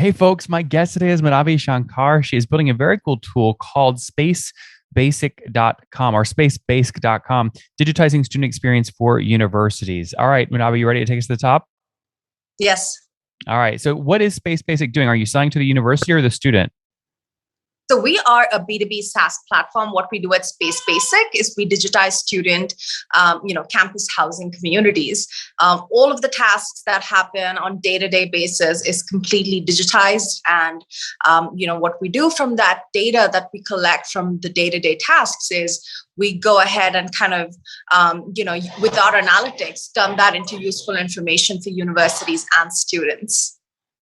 Hey folks, my guest today is Madhavi Shankar. She is building a very cool tool called spacebasic.com or spacebasic.com, digitizing student experience for universities. All right, Madhavi, you ready to take us to the top? Yes. All right. So what is Space Basic doing? Are you selling to the university or the student? So we are a B2B SaaS platform. What we do at Space Basic is we digitize student, campus housing communities. All of the tasks that happen on day-to-day basis is completely digitized. And, what we do from that data that we collect from the day-to-day tasks is we go ahead and kind of, with our analytics, turn that into useful information for universities and students.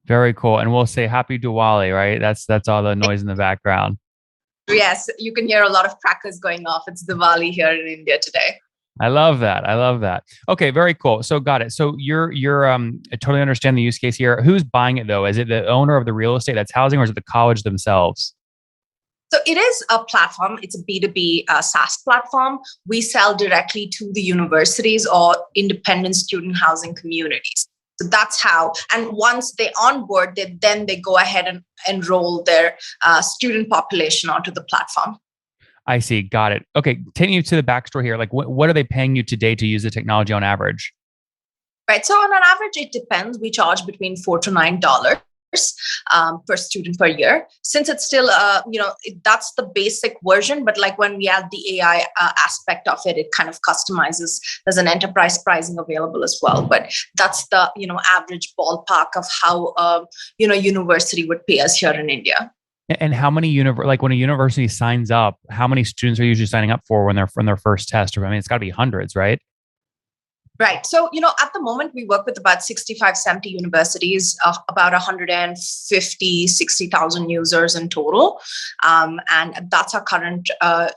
Very cool. And we'll say happy Diwali, right? That's all the noise in the background. Yes, you can hear a lot of crackers going off. It's Diwali here in India today. I love that. I love that. Okay, very cool. So got it. So you're I totally understand the use case here. Who's buying it though? Is it the owner of the real estate that's housing, or is it the college themselves? So it is a platform. It's a B2B SaaS platform. We sell directly to the universities or independent student housing communities. So that's how. And once they onboard, they go ahead and enroll their student population onto the platform. I see. Got it. Okay, taking you to the backstory here. Like, what are they paying you today to use the technology on average? Right. So on an average, it depends. We charge between $4 to $9 per student per year. Since it's still, that's the basic version. But like when we add the AI aspect of it, it kind of customizes. There's an enterprise pricing available as well. But that's the average ballpark of how university would pay us here in India. And how many like when a university signs up, how many students are usually signing up for when they're from their first test? Or I mean, it's got to be hundreds, right? Right. So, at the moment, we work with about 65, 70 universities, about 150, 60,000 users in total. And that's our current,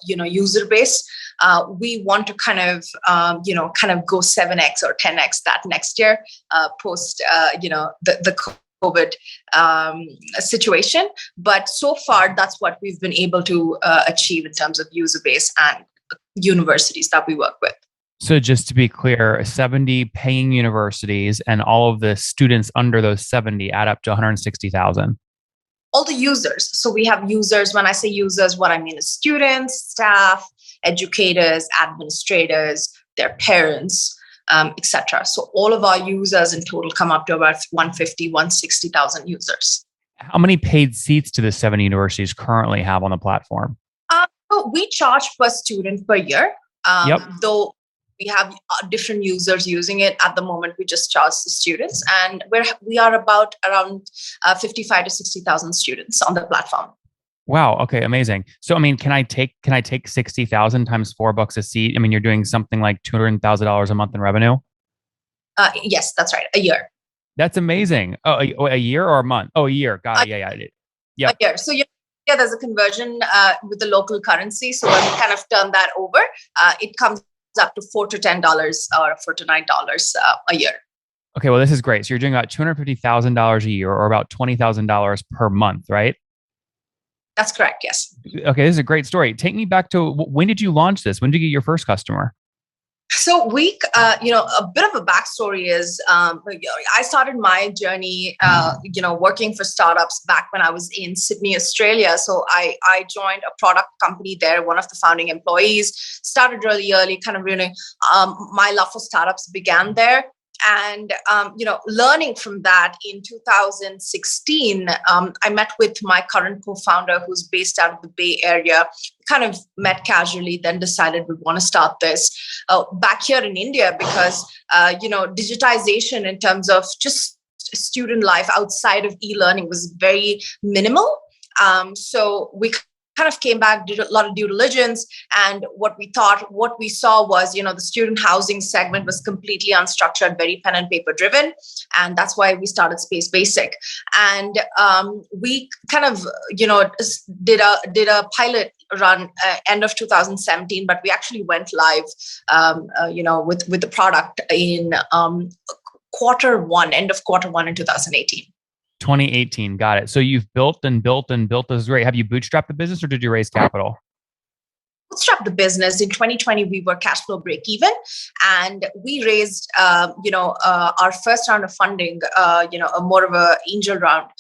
user base. We want to kind of go 7x or 10x that next year, post, the COVID situation. But so far, that's what we've been able to achieve in terms of user base and universities that we work with. So just to be clear, 70 paying universities and all of the students under those 70 add up to 160,000. All the users. So we have users. When I say users, what I mean is students, staff, educators, administrators, their parents, etc. So all of our users in total come up to about 150, 160,000 users. How many paid seats do the 70 universities currently have on the platform? So we charge per student per year. Yep. Though we have different users using it at the moment, we just charge the students, and we are about around 55 to 60,000 students on the platform. Wow. Okay. Amazing. So, I mean, can I take 60,000 times $4 a seat? I mean, you're doing something like $200,000 a month in revenue. Yes, that's right. A year. That's amazing. Oh, a year or a month? Oh, a year. Got it. Yeah. Yeah. Yeah. A year. So there's a conversion with the local currency. So when we kind of turn that over, it comes up to $4 to $10 or $4 to $9 a year. Okay, well, this is great. So you're doing about $250,000 a year or about $20,000 per month, right? That's correct. Yes. Okay, this is a great story. Take me back to when did you launch this? When did you get your first customer? So a bit of a backstory is, I started my journey, working for startups back when I was in Sydney, Australia. So I joined a product company there, one of the founding employees, started really early, kind of really, my love for startups began there. And, learning from that in 2016, I met with my current co-founder who's based out of the Bay Area, kind of met casually, then decided we want to start this back here in India because, digitization in terms of just student life outside of e-learning was very minimal. So we kind of came back, did a lot of due diligence, and what we saw was, the student housing segment was completely unstructured, very pen and paper driven, and that's why we started Space Basic. And we kind of, did a pilot run end of 2017, but we actually went live, with the product in end of quarter one in 2018. 2018. Got it. So you've built and built and built. This is great. Have you bootstrapped the business or did you raise capital? bootstrap the business. In 2020, we were cash flow break even, and we raised, our first round of funding, a more of a angel round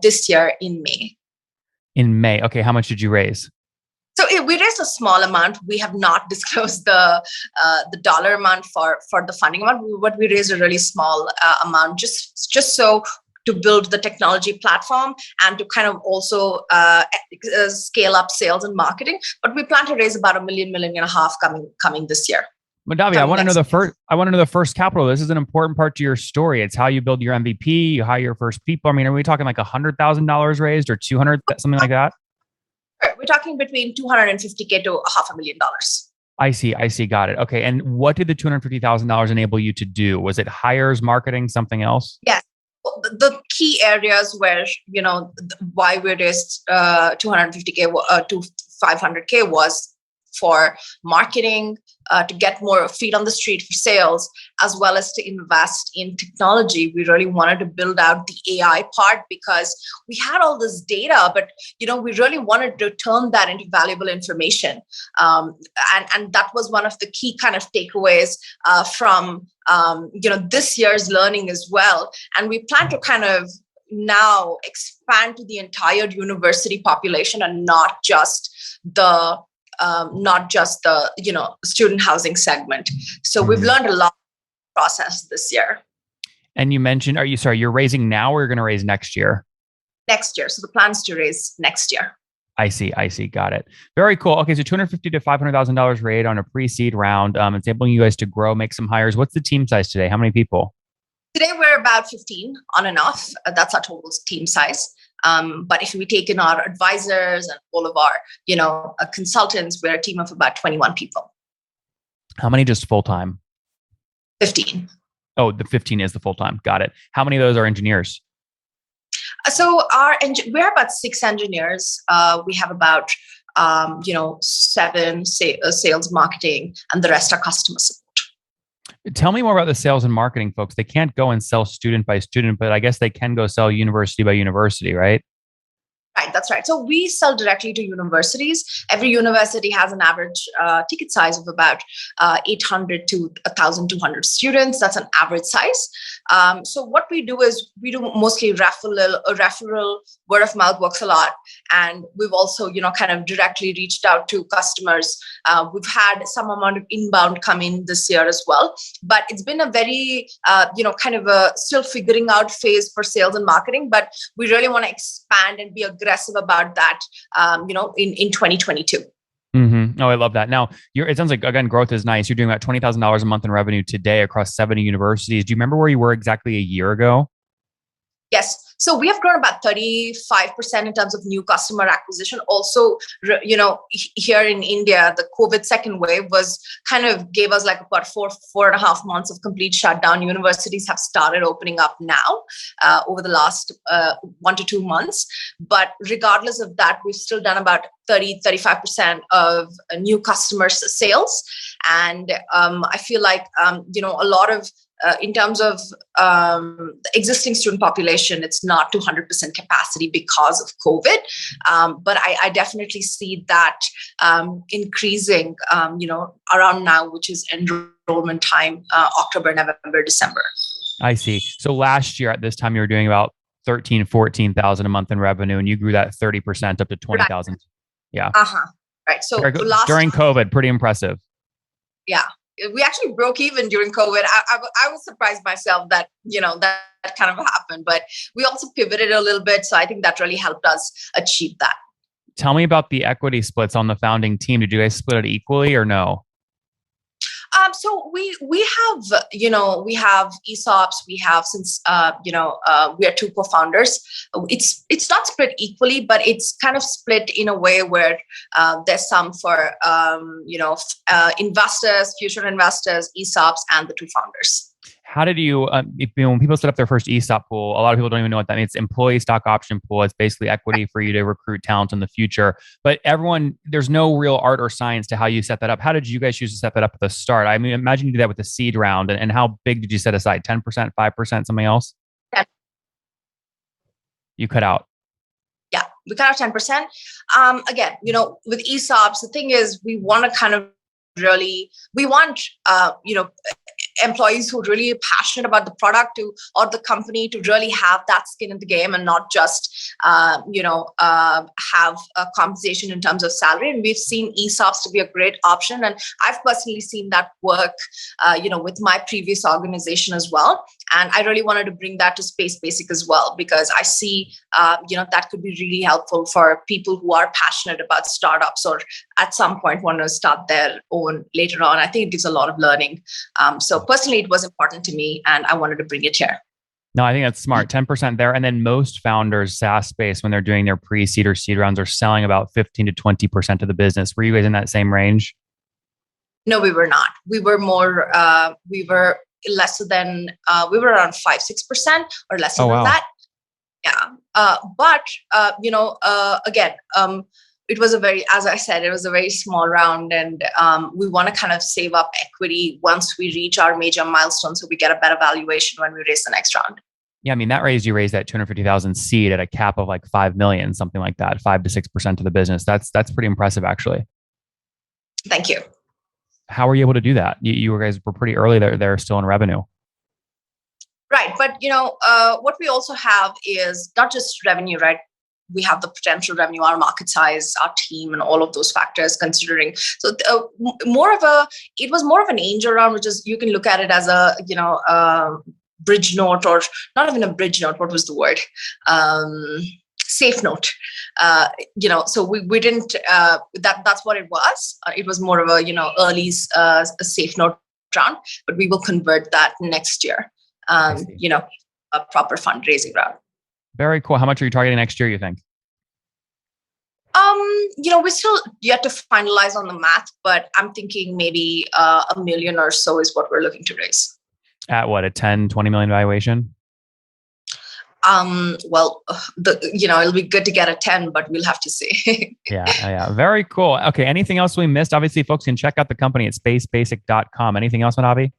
this year in May. In May. Okay. How much did you raise? So we raised a small amount. We have not disclosed the dollar amount for the funding amount, but we raised a really small amount just so to build the technology platform and to kind of also scale up sales and marketing. But we plan to raise about $1 million, $1.5 million coming this year. Madhavi, I want to know the first capital. This is an important part to your story. It's how you build your MVP, you hire your first people. I mean, are we talking like $100,000 raised or 200, something like that? We're talking between $250K to $500,000. I see. Got it. Okay. And what did the $250,000 enable you to do? Was it hires, marketing, something else? Yes. The key areas where, why we raised 250K to 500K was for marketing, to get more feet on the street for sales, as well as to invest in technology. We really wanted to build out the AI part because we had all this data, but we really wanted to turn that into valuable information. And that was one of the key kind of takeaways from this year's learning as well. And we plan to kind of now expand to the entire university population and not just the student housing segment. So we've learned a lot process this year. And you mentioned, you're raising now or you're going to raise next year? Next year. So the plan is to raise next year. I see. Got it. Very cool. Okay. So $250,000 to $500,000 raised on a pre-seed round. It's enabling you guys to grow, make some hires. What's the team size today? How many people? Today, we're about 15 on and off. That's our total team size. But if we take in our advisors and all of our, consultants, we're a team of about 21 people. How many just full-time? 15. Oh, the 15 is the full-time. Got it. How many of those are engineers? So we're about 6 engineers. We have about, 7 sales, marketing, and the rest are customer support. Tell me more about the sales and marketing folks. They can't go and sell student by student, but I guess they can go sell university by university, right? Right, that's right. So we sell directly to universities. Every university has an average ticket size of about 800 to 1,200 students. That's an average size. So what we do is we do mostly referral, word of mouth works a lot. And we've also, kind of directly reached out to customers. We've had some amount of inbound come in this year as well. But it's been a very, kind of a still figuring out phase for sales and marketing. But we really want to expand and be aggressive about that, in 2022. Mm-hmm. Oh, I love that. Now, it sounds like, again, growth is nice. You're doing about $20,000 a month in revenue today across 70 universities. Do you remember where you were exactly a year ago? Yes. So we have grown about 35% in terms of new customer acquisition. Also, here in India, the COVID second wave was kind of gave us like about 4.5 months of complete shutdown. Universities have started opening up now over the last 1 to 2 months. But regardless of that, we've still done about 35% of new customers sales. And I feel like, a lot of in terms of the existing student population, it's not to 100% capacity because of COVID. But I definitely see that increasing, around now, which is enrollment time, October, November, December. I see. So last year at this time, you were doing about 13, 14,000 a month in revenue, and you grew that 30% up to 20,000. Yeah. Right. So during COVID, pretty impressive. Yeah. We actually broke even during COVID. I was surprised myself that, that kind of happened, but we also pivoted a little bit. So I think that really helped us achieve that. Tell me about the equity splits on the founding team. Did you guys split it equally or no? So we have, we have ESOPs. We have since, we are 2 co-founders. It's not split equally, but it's kind of split in a way where there's some for, investors, future investors, ESOPs, and the 2 founders. How did you, when people set up their first ESOP pool, a lot of people don't even know what that means. It's employee stock option pool. It's basically equity for you to recruit talent in the future. But there's no real art or science to how you set that up. How did you guys choose to set that up at the start? I mean, imagine you do that with the seed round. And how big did you set aside? 10%, 5%, something else? Yeah. You cut out. we cut out 10%. Again, with ESOPs, the thing is, we want to kind of we want, employees who really are passionate about the product or the company to really have that skin in the game and not just, have a compensation in terms of salary. And we've seen ESOPs to be a great option. And I've personally seen that work, with my previous organization as well. And I really wanted to bring that to Space Basic as well, because I see, that could be really helpful for people who are passionate about startups or at some point want to start their own later on. I think it gives a lot of learning. So personally, it was important to me and I wanted to bring it here. No, I think that's smart. 10% there. And then most founders, SaaS space, when they're doing their pre-seed or seed rounds, are selling about 15 to 20% of the business. Were you guys in that same range? No, we were not. We were more, we were less than, we were around 5-6% or less than that. Yeah. But again, it was as I said, it was a very small round, and we want to kind of save up equity once we reach our major milestone, so we get a better valuation when we raise the next round. Yeah, I mean, you raised that 250,000 seed at a cap of like 5 million, something like that, 5 to 6% of the business. That's pretty impressive, actually. Thank you. How were you able to do that? You guys were pretty early there. They're still in revenue. Right. But, what we also have is not just revenue, right? We have the potential revenue, our market size, our team, and all of those factors considering. So it was more of an angel round, which is, you can look at it as a, bridge note, or not even a bridge note. What was the word? Safe note. So we didn't, that's what it was. It was more of a, early a safe note round, but we will convert that next year, a proper fundraising round. Very cool. How much are you targeting next year, you think? We're still yet to finalize on the math, but I'm thinking maybe $1 million or so is what we're looking to raise. At what, a 10, 20 million valuation? Well, it'll be good to get a 10, but we'll have to see. Yeah. Very cool. Okay. Anything else we missed? Obviously, folks can check out the company at spacebasic.com. Anything else, Madhavi?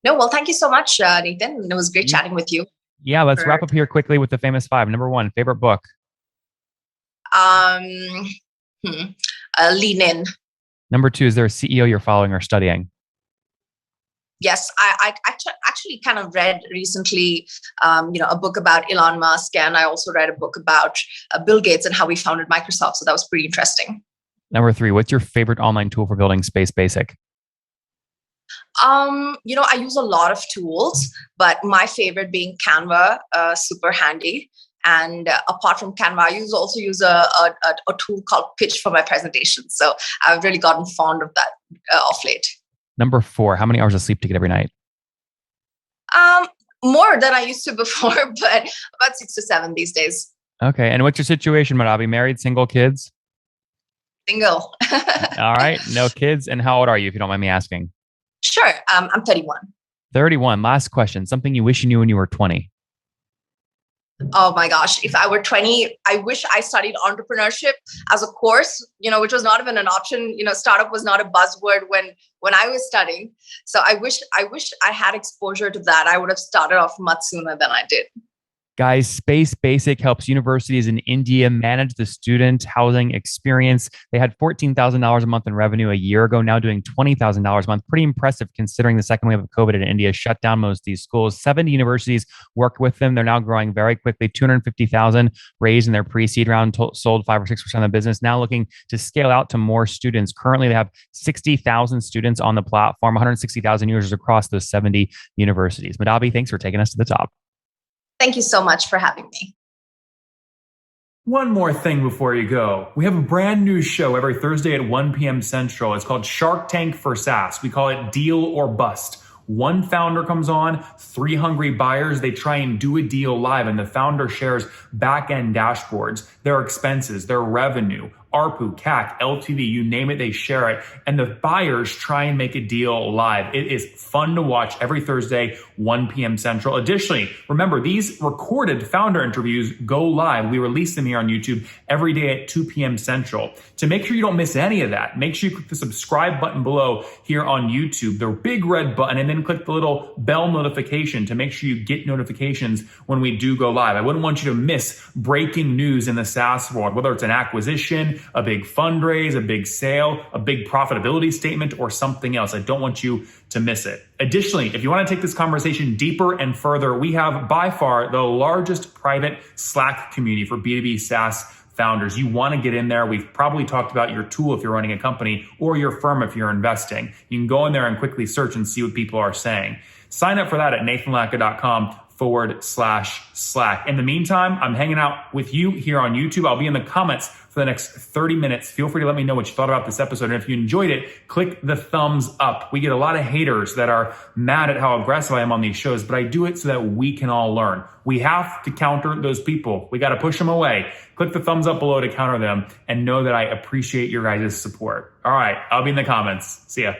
No, well, thank you so much, Nathan. It was great chatting with you. Yeah, let's wrap up here quickly with the famous 5. Number 1, favorite book. Lean In. Number 2, is there a CEO you're following or studying? Yes, I actually kind of read recently, a book about Elon Musk, and I also read a book about Bill Gates and how he founded Microsoft. So that was pretty interesting. Number 3, what's your favorite online tool for building Space Basic? I use a lot of tools, but my favorite being Canva, super handy. And apart from Canva, I also use a tool called Pitch for my presentations. So I've really gotten fond of that of late. Number 4, how many hours of sleep do you get every night? More than I used to before, but about 6 to 7 these days. Okay. And what's your situation, Madhavi? Married, single, kids? Single. All right. No kids. And how old are you, if you don't mind me asking? Sure. I'm 31. 31. Last question. Something you wish you knew when you were 20. Oh my gosh. If I were 20, I wish I studied entrepreneurship as a course, which was not even an option. Startup was not a buzzword when I was studying. So I wish I had exposure to that. I would have started off much sooner than I did. Guys, Space Basic helps universities in India manage the student housing experience. They had $14,000 a month in revenue a year ago, now doing $20,000 a month. Pretty impressive considering the second wave of COVID in India shut down most of these schools. 70 universities worked with them. They're now growing very quickly. 250,000 raised in their pre-seed round, sold 5 or 6% of the business. Now looking to scale out to more students. Currently, they have 60,000 students on the platform, 160,000 users across those 70 universities. Madhavi, thanks for taking us to the top. Thank you so much for having me. One more thing before you go. We have a brand new show every Thursday at 1 p.m. Central. It's called Shark Tank for SaaS. We call it Deal or Bust. One founder comes on, 3 hungry buyers. They try and do a deal live, and the founder shares back-end dashboards, their expenses, their revenue, ARPU, CAC, LTV, you name it, they share it. And the buyers try and make a deal live. It is fun to watch every Thursday, 1 p.m. Central. Additionally, remember, these recorded founder interviews go live. We release them here on YouTube every day at 2 p.m. Central. To make sure you don't miss any of that, make sure you click the subscribe button below here on YouTube, the big red button, and then click the little bell notification to make sure you get notifications when we do go live. I wouldn't want you to miss breaking news in the SaaS world, whether it's an acquisition, a big fundraise, a big sale, a big profitability statement, or something else. I don't want you to miss it. Additionally, if you want to take this conversation deeper and further, we have by far the largest private Slack community for B2B SaaS founders. You want to get in there. We've probably talked about your tool if you're running a company or your firm if you're investing. You can go in there and quickly search and see what people are saying. Sign up for that at nathanlatka.com/Slack. In the meantime, I'm hanging out with you here on YouTube. I'll be in the comments for the next 30 minutes. Feel free to let me know what you thought about this episode. And if you enjoyed it, click the thumbs up. We get a lot of haters that are mad at how aggressive I am on these shows, but I do it so that we can all learn. We have to counter those people. We got to push them away. Click the thumbs up below to counter them and know that I appreciate your guys' support. All right, I'll be in the comments. See ya.